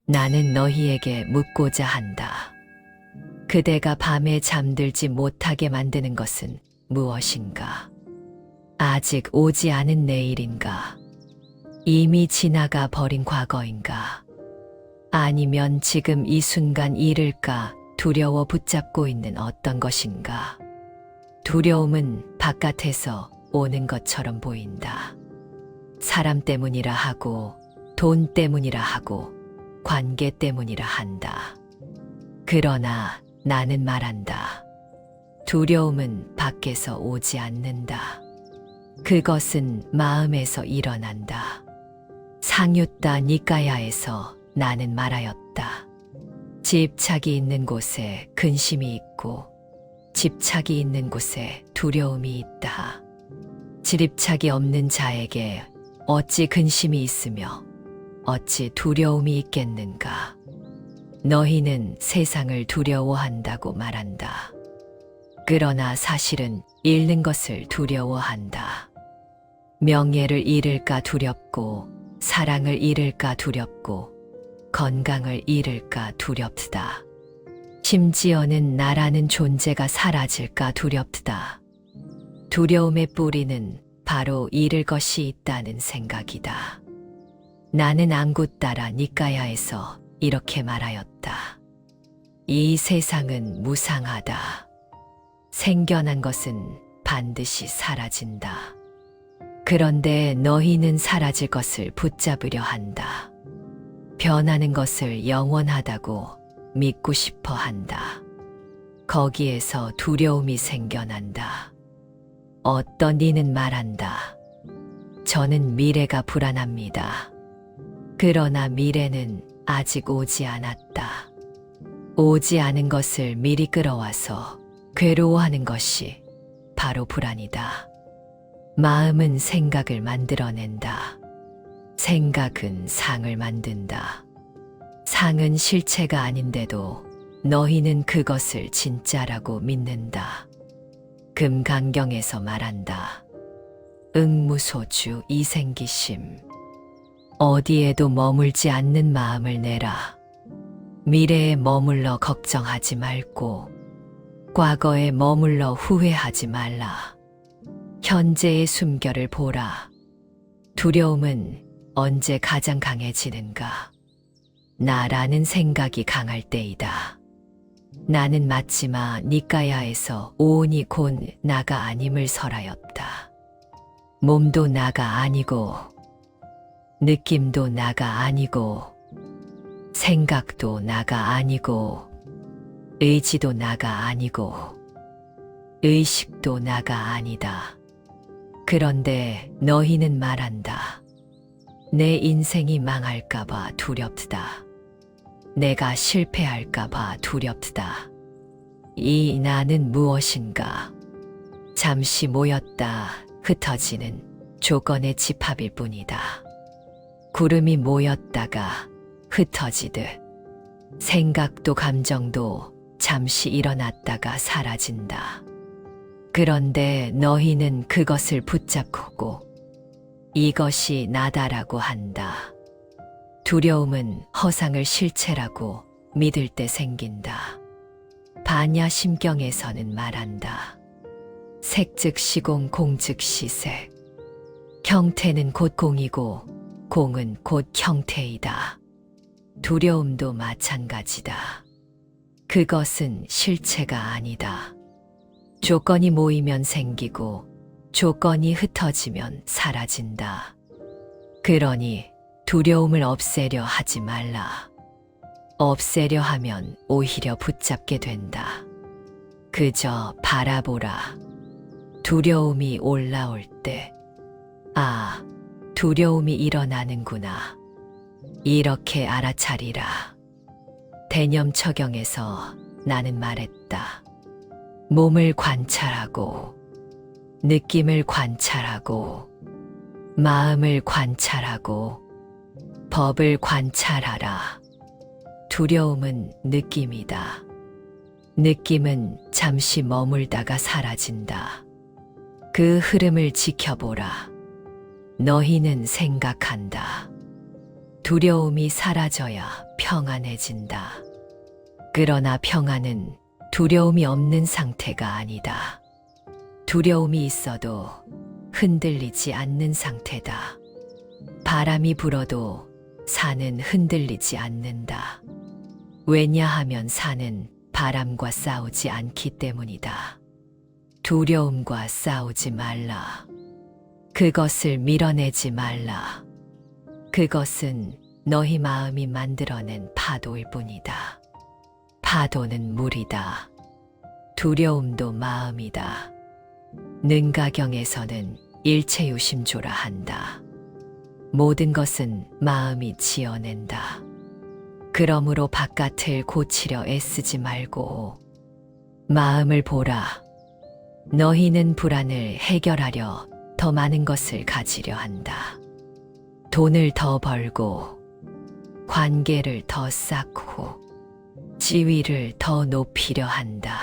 나는 너희에게 묻고자 한다. 그대가 밤에 잠들지 못하게 만드는 것은 무엇인가? 아직 오지 않은 내일인가? 이미 지나가 버린 과거인가? 아니면 지금 이 순간 잃을까 두려워 붙잡고 있는 어떤 것인가? 두려움은 바깥에서 오는 것처럼 보인다. 사람 때문이라 하고, 돈 때문이라 하고, 관계 때문이라 한다. 그러나 나는 말한다. 두려움은 밖에서 오지 않는다. 그것은 마음에서 일어난다. 상유따 니까야에서 나는 말하였다. 집착이 있는 곳에 근심이 있고, 집착이 있는 곳에 두려움이 있다. 집착이 없는 자에게 어찌 근심이 있으며 어찌 두려움이 있겠는가? 너희는 세상을 두려워한다고 말한다. 그러나 사실은 잃는 것을 두려워한다. 명예를 잃을까 두렵고, 사랑을 잃을까 두렵고, 건강을 잃을까 두렵다. 심지어는 나라는 존재가 사라질까 두렵다. 두려움의 뿌리는 바로 잃을 것이 있다는 생각이다. 나는 앙구따라 니까야에서 이렇게 말하였다. 이 세상은 무상하다. 생겨난 것은 반드시 사라진다. 그런데 너희는 사라질 것을 붙잡으려 한다. 변하는 것을 영원하다고 믿고 싶어 한다. 거기에서 두려움이 생겨난다. 어떤 이는 말한다. 저는 미래가 불안합니다. 그러나 미래는 아직 오지 않았다. 오지 않은 것을 미리 끌어와서 괴로워하는 것이 바로 불안이다. 마음은 생각을 만들어낸다. 생각은 상을 만든다. 상은 실체가 아닌데도 너희는 그것을 진짜라고 믿는다. 금강경에서 말한다. 응무소주 이생기심. 어디에도 머물지 않는 마음을 내라. 미래에 머물러 걱정하지 말고, 과거에 머물러 후회하지 말라. 현재의 숨결을 보라. 두려움은 언제 가장 강해지는가? 나라는 생각이 강할 때이다. 나는 마치마 니까야에서 오온이 곧 나가 아님을 설하였다. 몸도 나가 아니고, 느낌도 나가 아니고, 생각도 나가 아니고, 의지도 나가 아니고, 의식도 나가 아니다. 그런데 너희는 말한다. 내 인생이 망할까봐 두렵다. 내가 실패할까봐 두렵다. 이 나는 무엇인가? 잠시 모였다 흩어지는 조건의 집합일 뿐이다. 구름이 모였다가 흩어지듯 생각도 감정도 잠시 일어났다가 사라진다. 그런데 너희는 그것을 붙잡고 이것이 나다라고 한다. 두려움은 허상을 실체라고 믿을 때 생긴다. 반야심경에서는 말한다. 색즉 시공 공즉 시색. 형태는 곧 공이고 공은 곧 형태이다. 두려움도 마찬가지다. 그것은 실체가 아니다. 조건이 모이면 생기고 조건이 흩어지면 사라진다. 그러니 두려움을 없애려 하지 말라. 없애려 하면 오히려 붙잡게 된다. 그저 바라보라. 두려움이 올라올 때, 아, 두려움이 일어나는구나. 이렇게 알아차리라. 대념처경에서 나는 말했다. 몸을 관찰하고, 느낌을 관찰하고, 마음을 관찰하고, 법을 관찰하라. 두려움은 느낌이다. 느낌은 잠시 머물다가 사라진다. 그 흐름을 지켜보라. 너희는 생각한다. 두려움이 사라져야 평안해진다. 그러나 평안은 두려움이 없는 상태가 아니다. 두려움이 있어도 흔들리지 않는 상태다. 바람이 불어도 산은 흔들리지 않는다. 왜냐하면 산은 바람과 싸우지 않기 때문이다. 두려움과 싸우지 말라. 그것을 밀어내지 말라. 그것은 너희 마음이 만들어낸 파도일 뿐이다. 파도는 물이다. 두려움도 마음이다. 능가경에서는 일체유심조라 한다. 모든 것은 마음이 지어낸다. 그러므로 바깥을 고치려 애쓰지 말고 마음을 보라. 너희는 불안을 해결하려 더 많은 것을 가지려 한다. 돈을 더 벌고 관계를 더 쌓고 지위를 더 높이려 한다.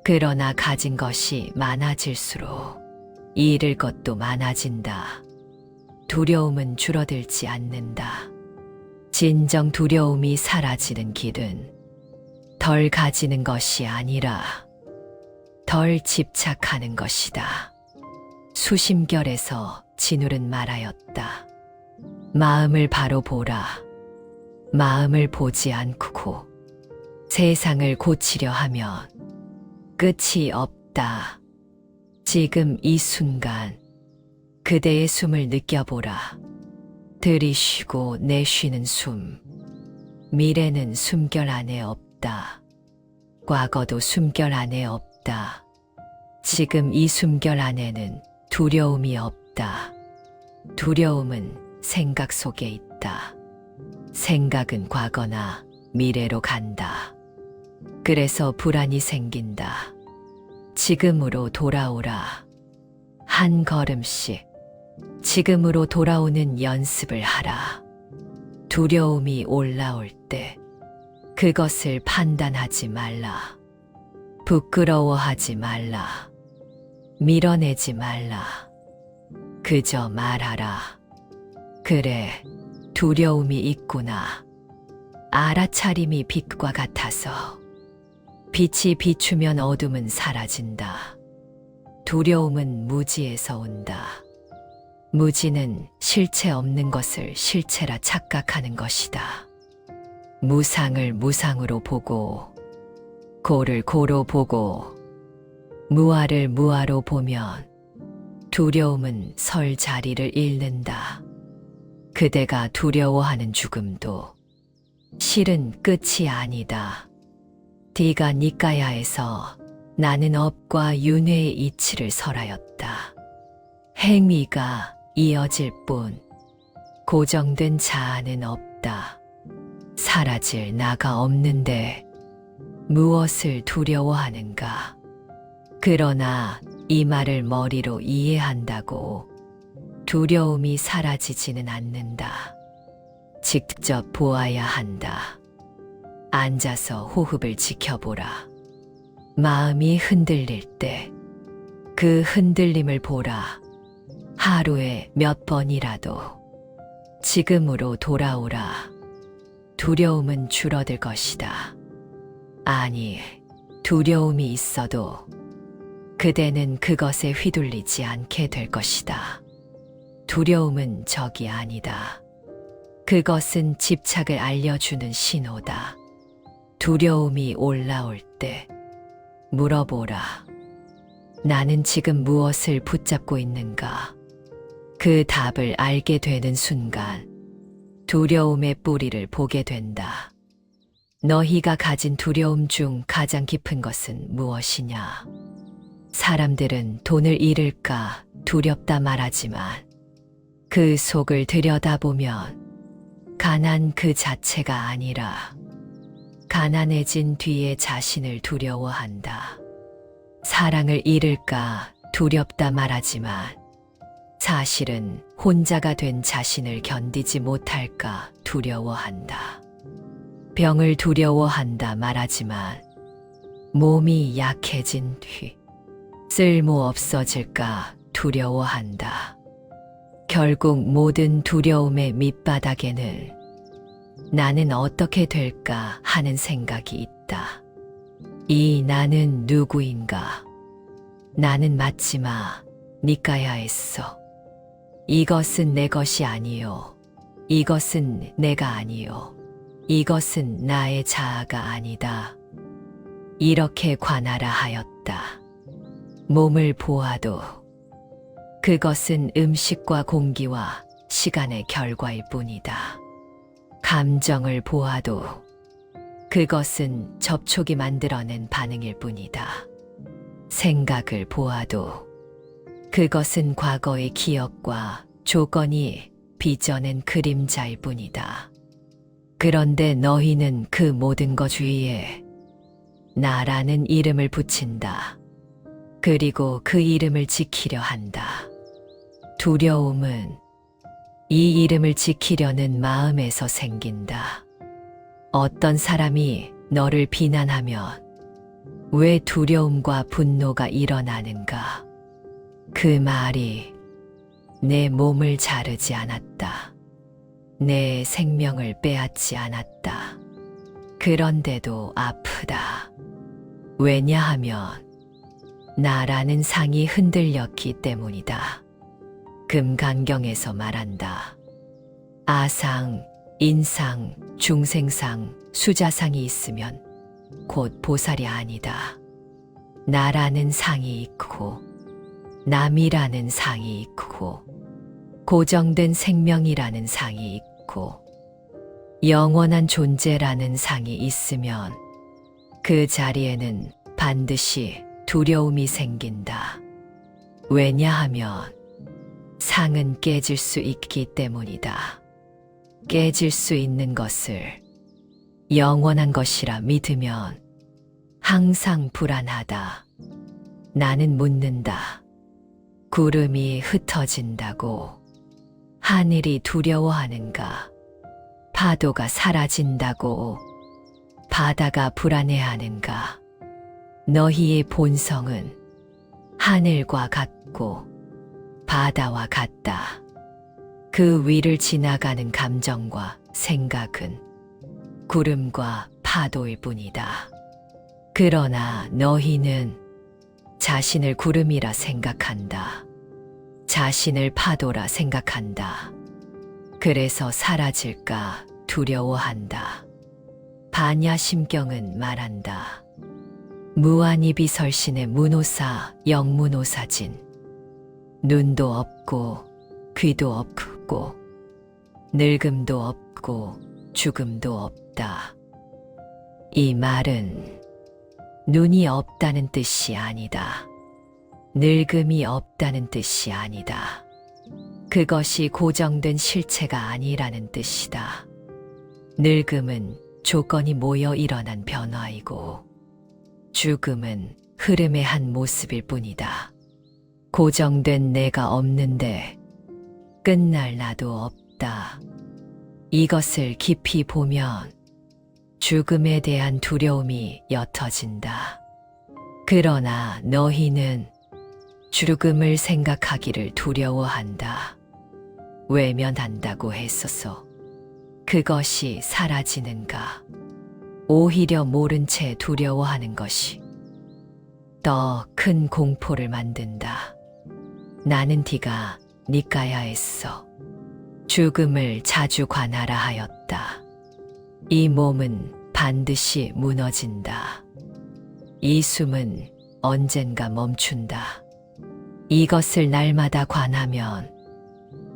그러나 가진 것이 많아질수록 잃을 것도 많아진다. 두려움은 줄어들지 않는다. 진정 두려움이 사라지는 길은 덜 가지는 것이 아니라 덜 집착하는 것이다. 수심결에서 진울은 말하였다. 마음을 바로 보라. 마음을 보지 않고 세상을 고치려 하면 끝이 없다. 지금 이 순간 그대의 숨을 느껴보라. 들이쉬고 내쉬는 숨. 미래는 숨결 안에 없다. 과거도 숨결 안에 없다. 지금 이 숨결 안에는 두려움이 없다. 두려움은 생각 속에 있다. 생각은 과거나 미래로 간다. 그래서 불안이 생긴다. 지금으로 돌아오라. 한 걸음씩 지금으로 돌아오는 연습을 하라. 두려움이 올라올 때 그것을 판단하지 말라. 부끄러워하지 말라. 밀어내지 말라. 그저 말하라. 그래, 두려움이 있구나. 알아차림이 빛과 같아서 빛이 비추면 어둠은 사라진다. 두려움은 무지에서 온다. 무지는 실체 없는 것을 실체라 착각하는 것이다. 무상을 무상으로 보고 고를 고로 보고 무아를 무아로 보면 두려움은 설 자리를 잃는다. 그대가 두려워하는 죽음도 실은 끝이 아니다. 디가 니까야에서 나는 업과 윤회의 이치를 설하였다. 행위가 이어질 뿐 고정된 자아는 없다. 사라질 나가 없는데 무엇을 두려워하는가? 그러나 이 말을 머리로 이해한다고 두려움이 사라지지는 않는다. 직접 보아야 한다. 앉아서 호흡을 지켜보라. 마음이 흔들릴 때 그 흔들림을 보라. 하루에 몇 번이라도 지금으로 돌아오라. 두려움은 줄어들 것이다. 아니, 두려움이 있어도 그대는 그것에 휘둘리지 않게 될 것이다. 두려움은 적이 아니다. 그것은 집착을 알려주는 신호다. 두려움이 올라올 때 물어보라. 나는 지금 무엇을 붙잡고 있는가? 그 답을 알게 되는 순간 두려움의 뿌리를 보게 된다. 너희가 가진 두려움 중 가장 깊은 것은 무엇이냐? 사람들은 돈을 잃을까 두렵다 말하지만 그 속을 들여다보면 가난 그 자체가 아니라 가난해진 뒤에 자신을 두려워한다. 사랑을 잃을까 두렵다 말하지만 사실은 혼자가 된 자신을 견디지 못할까 두려워한다. 병을 두려워한다 말하지만 몸이 약해진 뒤 쓸모 없어질까 두려워한다. 결국 모든 두려움의 밑바닥에는 나는 어떻게 될까 하는 생각이 있다. 이 나는 누구인가? 나는 묻지마. 니까야 했어. 이것은 내 것이 아니요. 이것은 내가 아니요. 이것은 나의 자아가 아니다. 이렇게 관하라 하였다. 몸을 보아도 그것은 음식과 공기와 시간의 결과일 뿐이다. 감정을 보아도 그것은 접촉이 만들어낸 반응일 뿐이다. 생각을 보아도 그것은 과거의 기억과 조건이 빚어낸 그림자일 뿐이다. 그런데 너희는 그 모든 것 위에 나라는 이름을 붙인다. 그리고 그 이름을 지키려 한다. 두려움은 이 이름을 지키려는 마음에서 생긴다. 어떤 사람이 너를 비난하면 왜 두려움과 분노가 일어나는가? 그 말이 내 몸을 자르지 않았다. 내 생명을 빼앗지 않았다. 그런데도 아프다. 왜냐하면 나라는 상이 흔들렸기 때문이다. 금강경에서 말한다. 아상, 인상, 중생상, 수자상이 있으면 곧 보살이 아니다. 나라는 상이 있고 남이라는 상이 있고 고정된 생명이라는 상이 있고 영원한 존재라는 상이 있으면 그 자리에는 반드시 두려움이 생긴다. 왜냐하면 상은 깨질 수 있기 때문이다. 깨질 수 있는 것을 영원한 것이라 믿으면 항상 불안하다. 나는 묻는다. 구름이 흩어진다고 하늘이 두려워하는가? 파도가 사라진다고 바다가 불안해하는가? 너희의 본성은 하늘과 같고 바다와 같다. 그 위를 지나가는 감정과 생각은 구름과 파도일 뿐이다. 그러나 너희는 자신을 구름이라 생각한다. 자신을 파도라 생각한다. 그래서 사라질까 두려워한다. 반야심경은 말한다. 무한이비설신의 문호사 영문호사진. 눈도 없고 귀도 없고 늙음도 없고 죽음도 없다. 이 말은 눈이 없다는 뜻이 아니다. 늙음이 없다는 뜻이 아니다. 그것이 고정된 실체가 아니라는 뜻이다. 늙음은 조건이 모여 일어난 변화이고 죽음은 흐름의 한 모습일 뿐이다. 고정된 내가 없는데 끝날 나도 없다. 이것을 깊이 보면 죽음에 대한 두려움이 옅어진다. 그러나 너희는 죽음을 생각하기를 두려워한다. 외면한다고 했어서 그것이 사라지는가? 오히려 모른 채 두려워하는 것이 더 큰 공포를 만든다. 나는 네가 니까야 했어. 죽음을 자주 관하라 하였다. 이 몸은 반드시 무너진다. 이 숨은 언젠가 멈춘다. 이것을 날마다 관하면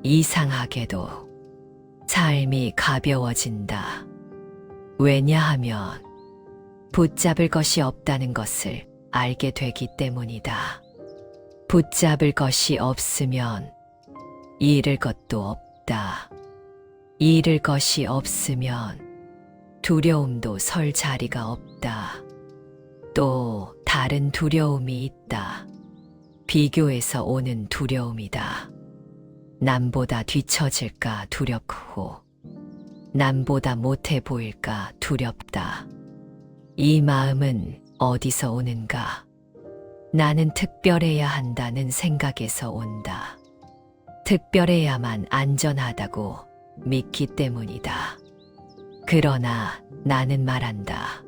이상하게도 삶이 가벼워진다. 왜냐하면 붙잡을 것이 없다는 것을 알게 되기 때문이다. 붙잡을 것이 없으면 잃을 것도 없다. 잃을 것이 없으면 두려움도 설 자리가 없다. 또 다른 두려움이 있다. 비교에서 오는 두려움이다. 남보다 뒤처질까 두렵고 남보다 못해 보일까 두렵다. 이 마음은 어디서 오는가? 나는 특별해야 한다는 생각에서 온다. 특별해야만 안전하다고 믿기 때문이다. 그러나 나는 말한다.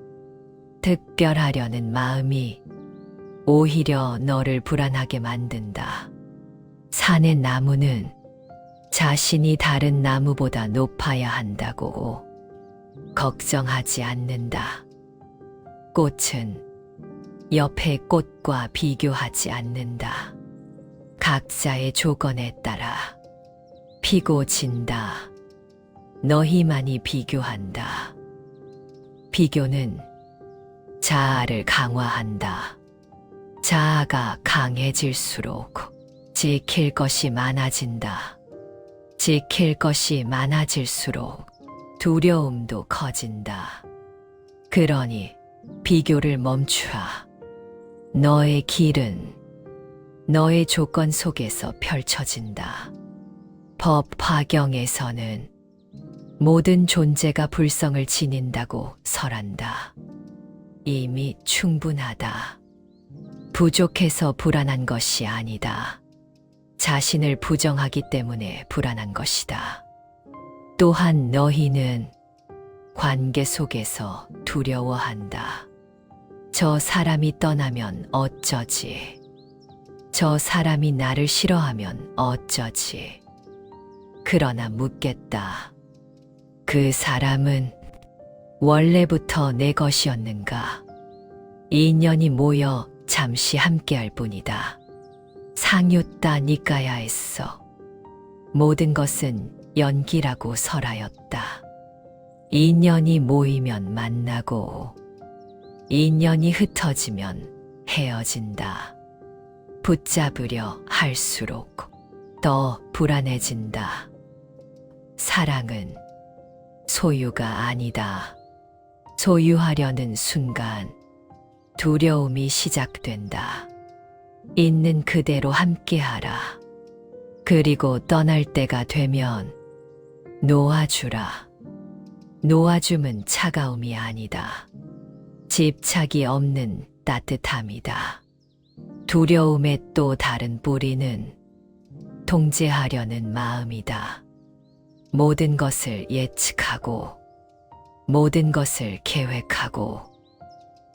특별하려는 마음이 오히려 너를 불안하게 만든다. 산의 나무는 자신이 다른 나무보다 높아야 한다고 걱정하지 않는다. 꽃은 옆의 꽃과 비교하지 않는다. 각자의 조건에 따라 피고 진다. 너희만이 비교한다. 비교는 자아를 강화한다. 자아가 강해질수록 지킬 것이 많아진다. 지킬 것이 많아질수록 두려움도 커진다. 그러니 비교를 멈추어. 너의 길은 너의 조건 속에서 펼쳐진다. 법 화경에서는 모든 존재가 불성을 지닌다고 설한다. 이미 충분하다. 부족해서 불안한 것이 아니다. 자신을 부정하기 때문에 불안한 것이다. 또한 너희는 관계 속에서 두려워한다. 저 사람이 떠나면 어쩌지? 저 사람이 나를 싫어하면 어쩌지? 그러나 묻겠다. 그 사람은 원래부터 내 것이었는가? 인연이 모여 잠시 함께할 뿐이다. 상유따 니까야에서 모든 것은 연기라고 설하였다. 인연이 모이면 만나고 인연이 흩어지면 헤어진다. 붙잡으려 할수록 더 불안해진다. 사랑은 소유가 아니다. 소유하려는 순간 두려움이 시작된다. 있는 그대로 함께하라. 그리고 떠날 때가 되면 놓아주라. 놓아줌은 차가움이 아니다. 집착이 없는 따뜻함이다. 두려움의 또 다른 뿌리는 통제하려는 마음이다. 모든 것을 예측하고, 모든 것을 계획하고,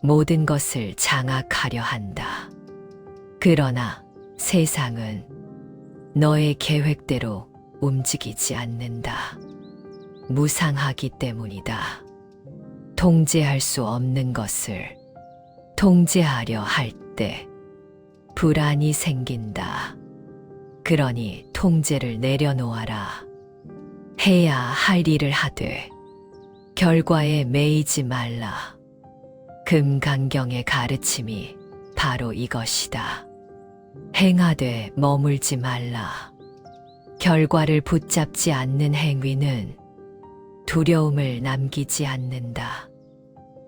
모든 것을 장악하려 한다. 그러나 세상은 너의 계획대로 움직이지 않는다. 무상하기 때문이다. 통제할 수 없는 것을 통제하려 할 때 불안이 생긴다. 그러니 통제를 내려놓아라. 해야 할 일을 하되 결과에 매이지 말라. 금강경의 가르침이 바로 이것이다. 행하되 머물지 말라. 결과를 붙잡지 않는 행위는 두려움을 남기지 않는다.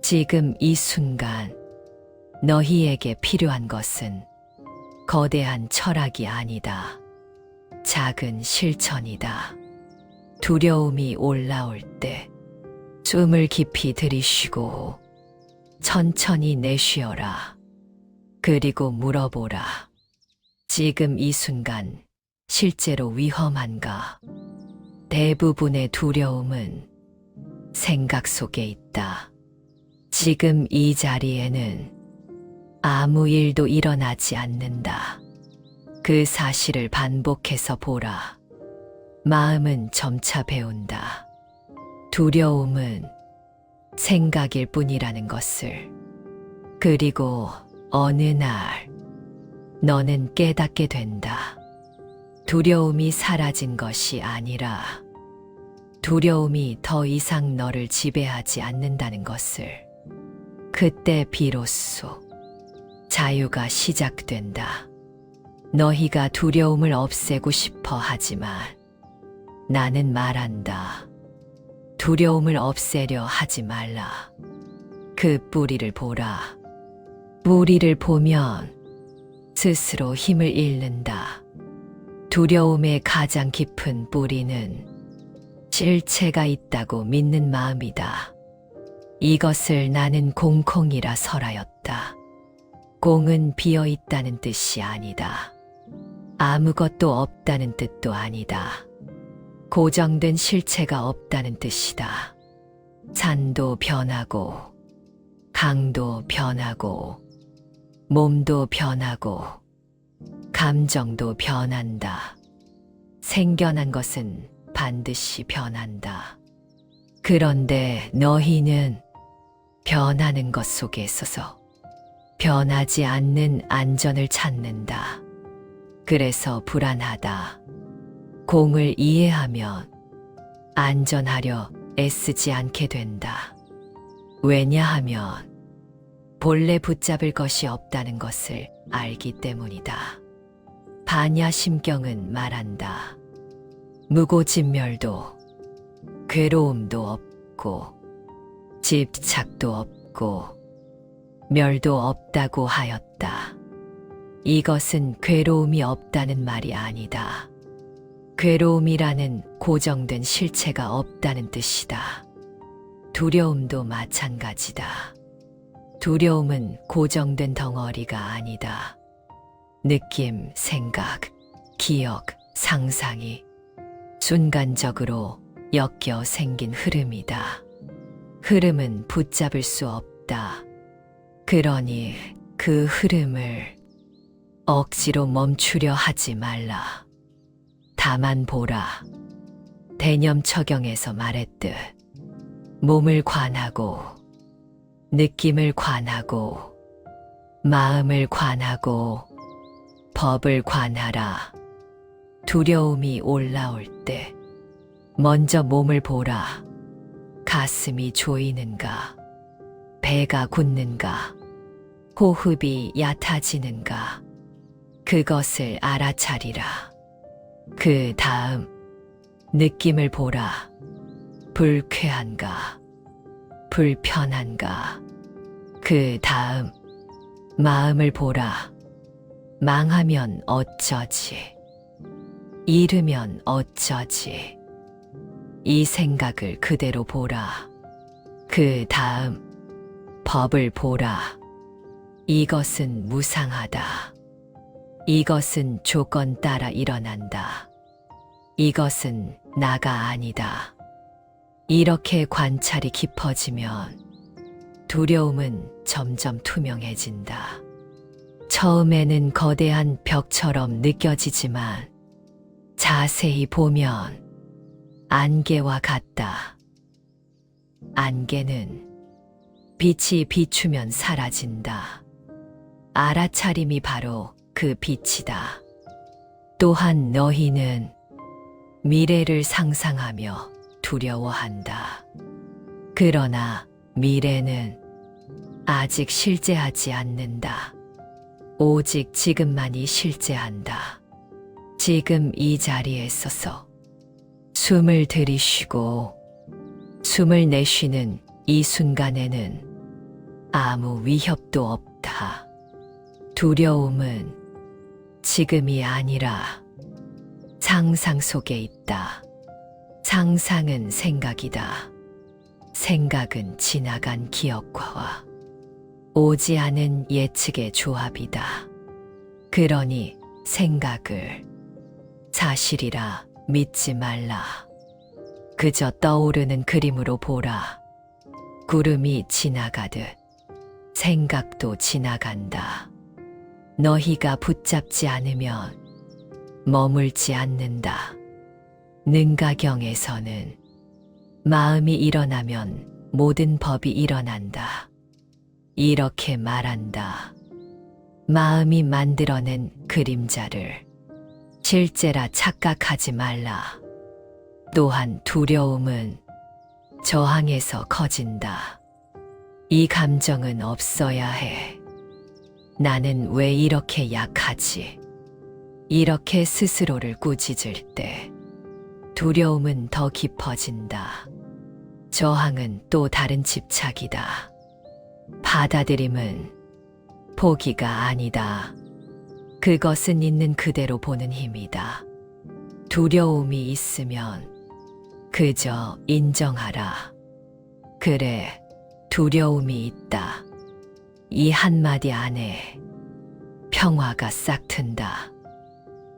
지금 이 순간 너희에게 필요한 것은 거대한 철학이 아니다. 작은 실천이다. 두려움이 올라올 때 숨을 깊이 들이쉬고 천천히 내쉬어라. 그리고 물어보라. 지금 이 순간 실제로 위험한가? 대부분의 두려움은 생각 속에 있다. 지금 이 자리에는 아무 일도 일어나지 않는다. 그 사실을 반복해서 보라. 마음은 점차 배운다. 두려움은 생각일 뿐이라는 것을. 그리고 어느 날 너는 깨닫게 된다. 두려움이 사라진 것이 아니라 두려움이 더 이상 너를 지배하지 않는다는 것을. 그때 비로소 자유가 시작된다. 너희가 두려움을 없애고 싶어 하지만 나는 말한다. 두려움을 없애려 하지 말라. 그 뿌리를 보라. 뿌리를 보면 스스로 힘을 잃는다. 두려움의 가장 깊은 뿌리는 실체가 있다고 믿는 마음이다. 이것을 나는 공콩이라 설하였다. 공은 비어 있다는 뜻이 아니다. 아무것도 없다는 뜻도 아니다. 고정된 실체가 없다는 뜻이다. 산도 변하고, 강도 변하고, 몸도 변하고, 감정도 변한다. 생겨난 것은 반드시 변한다. 그런데 너희는 변하는 것 속에 있어서 변하지 않는 안전을 찾는다. 그래서 불안하다. 공을 이해하면 안전하려 애쓰지 않게 된다. 왜냐하면 본래 붙잡을 것이 없다는 것을 알기 때문이다. 반야심경은 말한다. 무고진멸도 괴로움도 없고 집착도 없고 멸도 없다고 하였다. 이것은 괴로움이 없다는 말이 아니다. 괴로움이라는 고정된 실체가 없다는 뜻이다. 두려움도 마찬가지다. 두려움은 고정된 덩어리가 아니다. 느낌, 생각, 기억, 상상이 순간적으로 엮여 생긴 흐름이다. 흐름은 붙잡을 수 없다. 그러니 그 흐름을 억지로 멈추려 하지 말라. 다만 보라. 대념처경에서 말했듯 몸을 관하고 느낌을 관하고 마음을 관하고 법을 관하라. 두려움이 올라올 때 먼저 몸을 보라. 가슴이 조이는가? 배가 굳는가? 호흡이 얕아지는가? 그것을 알아차리라. 그 다음 느낌을 보라. 불쾌한가? 불편한가? 그 다음 마음을 보라. 망하면 어쩌지? 잃으면 어쩌지? 이 생각을 그대로 보라. 그 다음 법을 보라. 이것은 무상하다. 이것은 조건 따라 일어난다. 이것은 나가 아니다. 이렇게 관찰이 깊어지면 두려움은 점점 투명해진다. 처음에는 거대한 벽처럼 느껴지지만 자세히 보면 안개와 같다. 안개는 빛이 비추면 사라진다. 알아차림이 바로 그 빛이다. 또한 너희는 미래를 상상하며 두려워한다. 그러나 미래는 아직 실제하지 않는다. 오직 지금만이 실제한다. 지금 이 자리에 서서 숨을 들이쉬고 숨을 내쉬는 이 순간에는 아무 위협도 없다. 두려움은 지금이 아니라 상상 속에 있다. 상상은 생각이다. 생각은 지나간 기억과와 오지 않은 예측의 조합이다. 그러니 생각을 사실이라 믿지 말라. 그저 떠오르는 그림으로 보라. 구름이 지나가듯 생각도 지나간다. 너희가 붙잡지 않으면 머물지 않는다. 능가경에서는 마음이 일어나면 모든 법이 일어난다. 이렇게 말한다. 마음이 만들어낸 그림자를 실제라 착각하지 말라. 또한 두려움은 저항에서 커진다. 이 감정은 없어야 해. 나는 왜 이렇게 약하지? 이렇게 스스로를 꾸짖을 때 두려움은 더 깊어진다. 저항은 또 다른 집착이다. 받아들임은 포기가 아니다. 그것은 있는 그대로 보는 힘이다. 두려움이 있으면 그저 인정하라. 그래, 두려움이 있다. 이 한마디 안에 평화가 싹 튼다.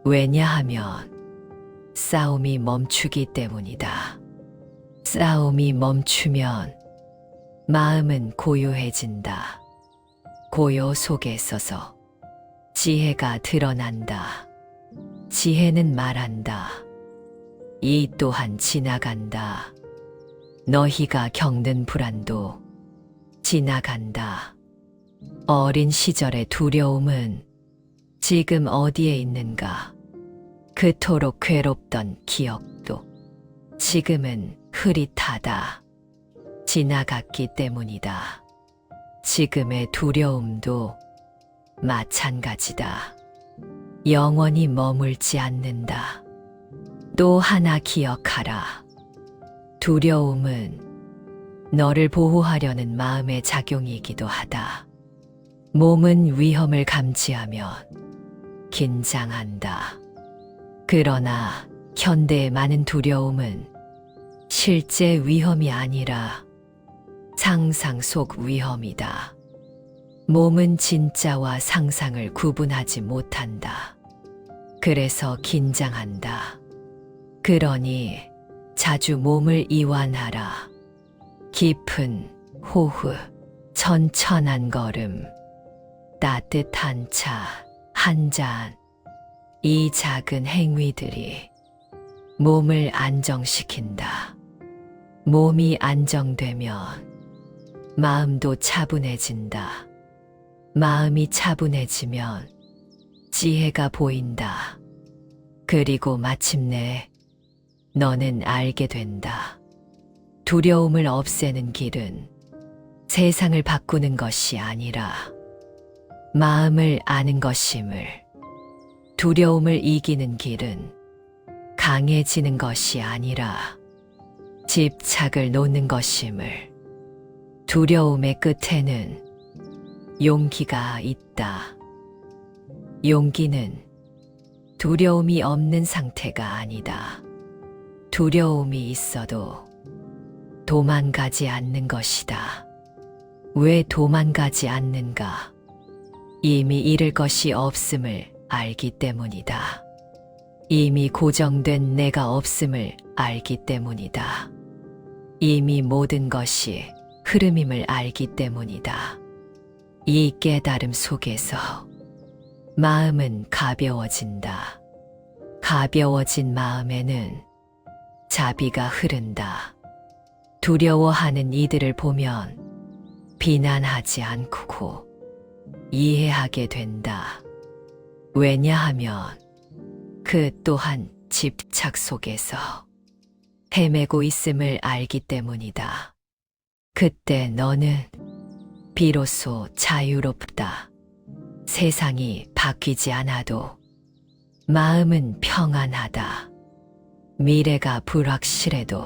왜냐하면 싸움이 멈추기 때문이다. 싸움이 멈추면 마음은 고요해진다. 고요 속에 서서 지혜가 드러난다. 지혜는 말한다. 이 또한 지나간다. 너희가 겪는 불안도 지나간다. 어린 시절의 두려움은 지금 어디에 있는가? 그토록 괴롭던 기억도 지금은 흐릿하다. 지나갔기 때문이다. 지금의 두려움도 마찬가지다. 영원히 머물지 않는다. 또 하나 기억하라. 두려움은 너를 보호하려는 마음의 작용이기도 하다. 몸은 위험을 감지하면 긴장한다. 그러나 현대의 많은 두려움은 실제 위험이 아니라 상상 속 위험이다. 몸은 진짜와 상상을 구분하지 못한다. 그래서 긴장한다. 그러니 자주 몸을 이완하라. 깊은 호흡, 천천한 걸음, 따뜻한 차 한 잔. 이 작은 행위들이 몸을 안정시킨다. 몸이 안정되면 마음도 차분해진다. 마음이 차분해지면 지혜가 보인다. 그리고 마침내 너는 알게 된다. 두려움을 없애는 길은 세상을 바꾸는 것이 아니라 마음을 아는 것임을, 두려움을 이기는 길은 강해지는 것이 아니라 집착을 놓는 것임을, 두려움의 끝에는 용기가 있다. 용기는 두려움이 없는 상태가 아니다. 두려움이 있어도 도망가지 않는 것이다. 왜 도망가지 않는가? 이미 잃을 것이 없음을 알기 때문이다. 이미 고정된 내가 없음을 알기 때문이다. 이미 모든 것이 흐름임을 알기 때문이다. 이 깨달음 속에서 마음은 가벼워진다. 가벼워진 마음에는 자비가 흐른다. 두려워하는 이들을 보면 비난하지 않고 이해하게 된다. 왜냐하면 그 또한 집착 속에서 헤매고 있음을 알기 때문이다. 그때 너는 비로소 자유롭다. 세상이 바뀌지 않아도 마음은 평안하다. 미래가 불확실해도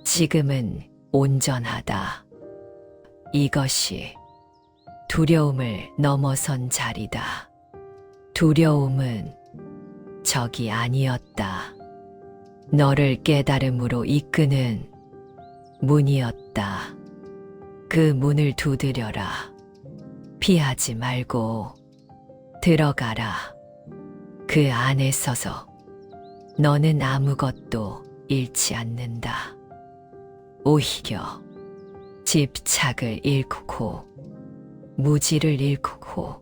지금은 온전하다. 이것이 두려움을 넘어선 자리다. 두려움은 적이 아니었다. 너를 깨달음으로 이끄는 문이었다. 그 문을 두드려라. 피하지 말고 들어가라. 그 안에 서서 너는 아무것도 잃지 않는다. 오히려 집착을 잃고 무지를 잃고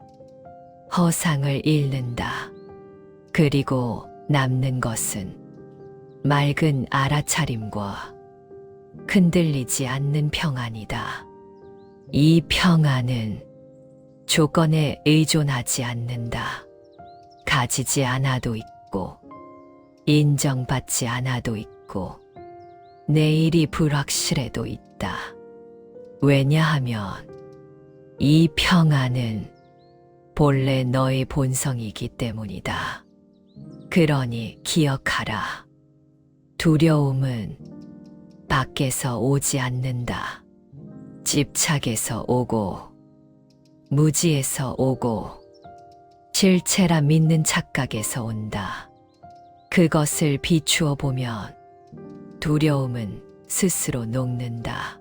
허상을 잃는다. 그리고 남는 것은 맑은 알아차림과 흔들리지 않는 평안이다. 이 평안은 조건에 의존하지 않는다. 가지지 않아도 있고, 인정받지 않아도 있고, 내일이 불확실해도 있다. 왜냐하면 이 평안은 본래 너의 본성이기 때문이다. 그러니 기억하라. 두려움은 밖에서 오지 않는다. 집착에서 오고, 무지에서 오고, 실체라 믿는 착각에서 온다. 그것을 비추어 보면 두려움은 스스로 녹는다.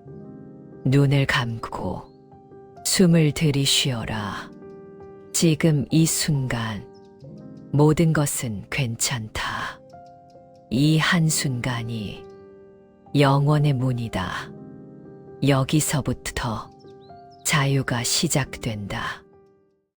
눈을 감고 숨을 들이쉬어라. 지금 이 순간 모든 것은 괜찮다. 이 한순간이 영원의 문이다. 여기서부터 자유가 시작된다.